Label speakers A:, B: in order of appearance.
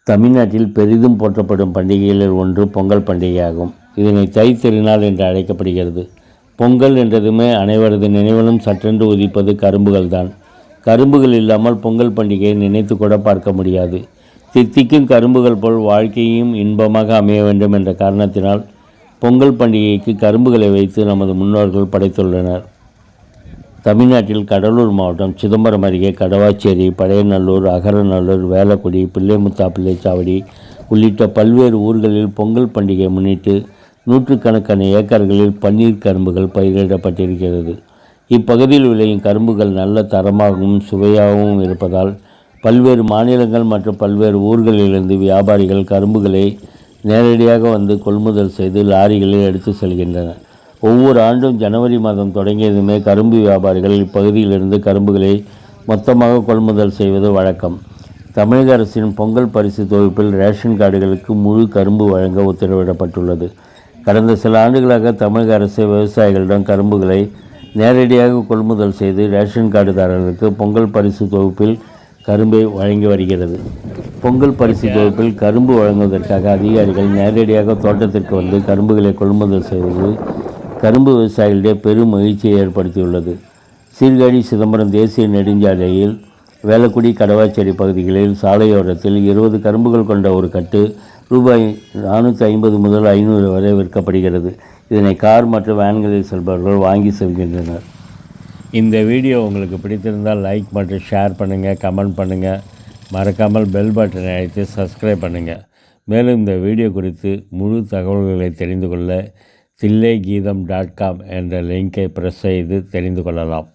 A: தமிழ்நாட்டில் பெரிதும் போற்றப்படும் பண்டிகைகளில் ஒன்று பொங்கல் பண்டிகையாகும். இதனை தை திருநாள் என்று அழைக்கப்படுகிறது. பொங்கல் என்றதுமே அனைவரது நினைவிலும் சற்றென்று உதிப்பது கரும்புகள் தான். கரும்புகள் இல்லாமல் பொங்கல் பண்டிகையை நினைத்து கூட பார்க்க முடியாது. தித்திக்கும் கரும்புகள் போல் வாழ்க்கையும் இன்பமாக அமைய வேண்டும் என்ற காரணத்தினால் பொங்கல் பண்டிகைக்கு கரும்புகளை வைத்து நமது முன்னோர்கள் படைத்துள்ளனர். தமிழ்நாட்டில் கடலூர் மாவட்டம் சிதம்பரம் அருகே கடவாச்சேரி, பழையநல்லூர், அகரநல்லூர், வேலக்குடி, பிள்ளைமுத்தா பிள்ளைச்சாவடி உள்ளிட்ட பல்வேறு ஊர்களில் பொங்கல் பண்டிகையை முன்னிட்டு நூற்றுக்கணக்கான ஏக்கர்களில் பன்னீர் கரும்புகள் பயிரிடப்பட்டிருக்கிறது. இப்பகுதியில் விளையும் கரும்புகள் நல்ல தரமாகவும் சுவையாகவும் இருப்பதால் பல்வேறு மாநிலங்கள் மற்றும் பல்வேறு ஊர்களிலிருந்து வியாபாரிகள் கரும்புகளை நேரடியாக வந்து கொள்முதல் செய்து லாரிகளில் எடுத்து செல்கின்றனர். ஒவ்வொரு ஆண்டும் ஜனவரி மாதம் தொடங்கியதுமே கரும்பு வியாபாரிகள் இப்பகுதியிலிருந்து கரும்புகளை மொத்தமாக கொள்முதல் செய்வது வழக்கம். தமிழக அரசின் பொங்கல் பரிசு தொகுப்பில் ரேஷன் கார்டுகளுக்கு முழு கரும்பு வழங்க உத்தரவிடப்பட்டுள்ளது. கடந்த சில ஆண்டுகளாக தமிழக அரசு விவசாயிகளிடம் கரும்புகளை நேரடியாக கொள்முதல் செய்து ரேஷன் கார்டுதாரர்களுக்கு பொங்கல் பரிசு தொகுப்பில் கரும்பை வழங்கி வருகிறது. பொங்கல் பரிசு தொகுப்பில் கரும்பு வழங்குவதற்காக அதிகாரிகள் நேரடியாக தோட்டத்திற்கு வந்து கரும்புகளை கொள்முதல் செய்வது கரும்பு விவசாயிகளிடையே பெரும் மகிழ்ச்சியை ஏற்படுத்தியுள்ளது. சீர்காழி சிதம்பரம் தேசிய நெடுஞ்சாலையில் வேலக்குடி, கடவாச்சேரி பகுதிகளில் சாலையோரத்தில் 20 கரும்புகள் கொண்ட ஒரு கட்டு ரூபாய் 450 முதல் 500 வரை விற்கப்படுகிறது. இதனை கார் மற்றும் வேன்களில் செல்பவர்கள் வாங்கி செல்கின்றனர். இந்த வீடியோ உங்களுக்கு பிடித்திருந்தால் லைக் மற்றும் ஷேர் பண்ணுங்கள், கமெண்ட் பண்ணுங்கள். மறக்காமல் பெல் பட்டனை அழைத்து சப்ஸ்கிரைப் பண்ணுங்கள். மேலும் இந்த வீடியோ குறித்து முழு தகவல்களை தெரிந்து கொள்ள தில்லைகீதம்.com என்ற லிங்கை பிரஸ் செய்து தெரிந்து கொள்ளலாம்.